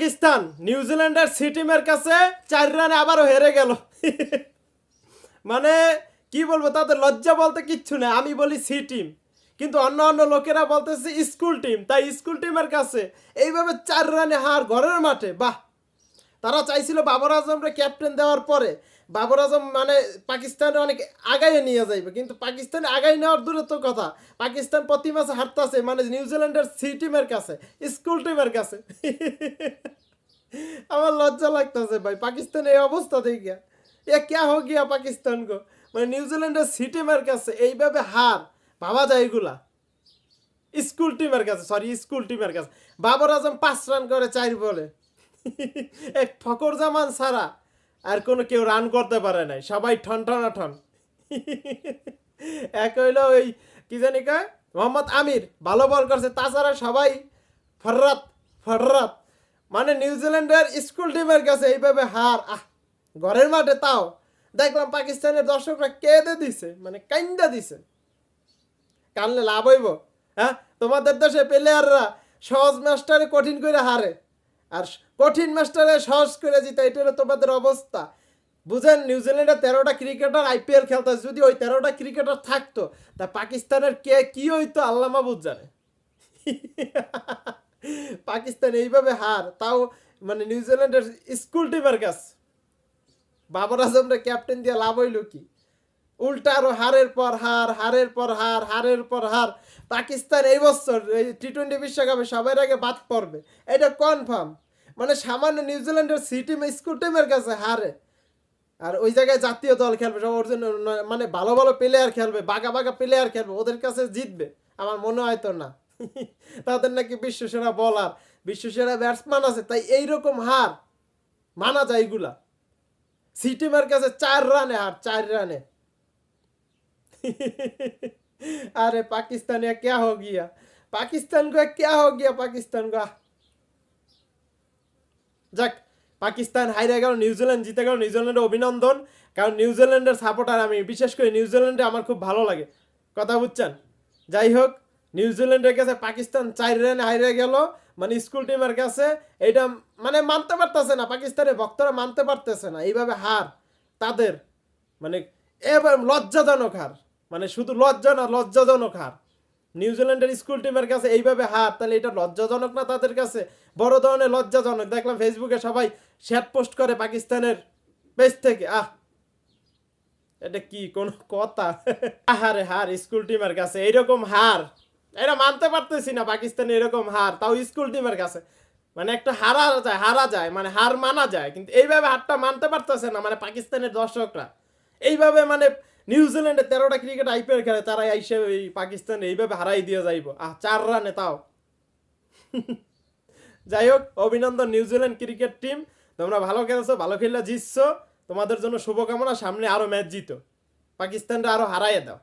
পাকিস্তান নিউজিল্যান্ডের সি টিমের কাছে 4 রানে আবারও হেরে গেল। মানে কি বলবো, তাদের লজ্জা বলতে কিচ্ছু নেই। আমি বলি সি টিম, কিন্তু অন্য অন্য লোকেরা বলতেছে স্কুল টিম। তাই স্কুল টিমের কাছে এইভাবে 4 রানে হার ঘরের মাঠে। বাহ, তারা চাইছিল বাবর আজমকে ক্যাপ্টেন দেওয়ার পরে বাবর আজম মানে পাকিস্তানে অনেক আগাইয়ে নিয়ে যাইবে, কিন্তু পাকিস্তানে আগাই নেওয়ার দূরে তো কথা, পাকিস্তান প্রতি মাসে হারতাছে মানে নিউজিল্যান্ডের সি টিমের কাছে, স্কুল টিমের কাছে। আমার লজ্জা লাগতেছে ভাই, পাকিস্তান এই অবস্থা দেখে এ ক্যা হো গিয়া পাকিস্তান গো। মানে নিউজিল্যান্ডের সি টিমের কাছে এইভাবে হার, ভাবা যায় এগুলা স্কুল টিমের কাছে, সরি স্কুল টিমের কাছে। বাবর আজম 5 রান করে 4 বলে। এক ফকর জামান ছাড়া আর কোনো কেউ রান করতে পারে নাই, সবাই ঠন ঠনা ঠন। এক হইল ওই কি জানি কয় মোহাম্মদ আমির ভালো বল করছে, তাছাড়া সবাই ফররাত ফররাত। মানে নিউজিল্যান্ডের স্কুল টিমের কাছে এইভাবে হার, ঘরের মাঠে। তাও দেখলাম পাকিস্তানের দর্শকরা কেঁদে দিছে, মানে কাইন্দা দিছে। কানলে লাভ হইব? হ্যাঁ, তোমাদের দেশে প্লেয়াররা সহজ ম্যাচটারে কঠিন করে হারে, আর কঠিন ম্যাচটারে সহজ করে জিতে। এটা হলো তোমাদের অবস্থা, বুঝেন? নিউজিল্যান্ডের 13টা ক্রিকেটার আইপিএল খেলতে, যদি ওই 13টা ক্রিকেটার থাকতো তা পাকিস্তানের কে কি হইতো আল্লাহ মাহবুব জানে। পাকিস্তান এইভাবে হার, তাও মানে নিউজিল্যান্ডের স্কুল টিমের কাছে। বাবর আজমরে ক্যাপ্টেন দিয়ে লাভ হইল কি? উল্টা আরো হারের পর হার, হারের পর হার, হারের পর হার। পাকিস্তান এই বছর এই টি-20 বিশ্বকাপে সবার আগে বাদ পড়বে, এটা কনফার্ম। মানে সামান্য নিউজিল্যান্ডের সি টিম স্কুল টিমের কাছে হারে, আর ওই জায়গায় জাতীয় দল খেলবে, সব ওর জন্য মানে ভালো ভালো প্লেয়ার খেলবে, বাঘা বাঘা প্লেয়ার খেলবে, ওদের কাছে জিতবে? আমার মনে হয় তো না। তাদের নাকি বিশ্বসেরা বলার, বিশ্বসেরা ব্যাটসম্যান আছে, তাই এইরকম হার মানা যায় এগুলা। সি টিমের কাছে 4 রানে হার, 4 রানে। अरे पाकिस्तान या क्या हो गया, पाकिस्तान को क्या हो गया, पाकिस्तान को। যাক, পাকিস্তান হাইরে গেল, নিউজিল্যান্ড জিতে গেল, নিউজিল্যান্ডের অভিনন্দন। কারণ নিউজিল্যান্ডের সাপোর্টার আমি, বিশেষ করে নিউজিল্যান্ডে আমার খুব ভালো লাগে, কথা বুঝছেন? যাই হোক, নিউজিল্যান্ডের কাছে পাকিস্তান 4 রানে হাইরে গেল, মানে স্কুল টিমের কাছে। এটা মানে মানতে পারতেছে না, পাকিস্তানের ভক্তরা মানতে পারতেছে না এইভাবে হার তাদের, মানে এবার লজ্জাজনক হার, মানে শুধু লজ্জা না, লজ্জাজনক হার। নিউজিল্যান্ডের স্কুল টিমের কাছে এইভাবে হার, তাহলে এটা লজ্জাজনক না তাদের কাছে? বড় ধরনের লজ্জাজনক। দেখলাম ফেসবুকে সবাই শ্যাট পোস্ট করে পাকিস্তানের পেজ থেকে। এটা কি কোন কথা? হারে হার স্কুল টিমের কাছে, এইরকম হার এটা মানতে পারতেছি না। পাকিস্তানে এরকম হার, তাও স্কুল টিমের কাছে। মানে একটা হারা যায় মানে হার মানা যায়, কিন্তু এইভাবে হারটা মানতে পারতেছে না মানে পাকিস্তানের দর্শকরা। এইভাবে মানে নিউজিল্যান্ডে 13টা ক্রিকেট আইপিএল খেলে, তারা আইসে এই পাকিস্তান এইভাবে হারাই দিয়ে যাইব 4 রানে তাও। যাই হোক, অভিনন্দন নিউজিল্যান্ড ক্রিকেট টিম, তোমরা ভালো খেলছো, ভালো খেললে জিতছো। তোমাদের জন্য শুভকামনা, সামনে আরো ম্যাচ জিতো, পাকিস্তানটা আরো হারাইয়ে দাও।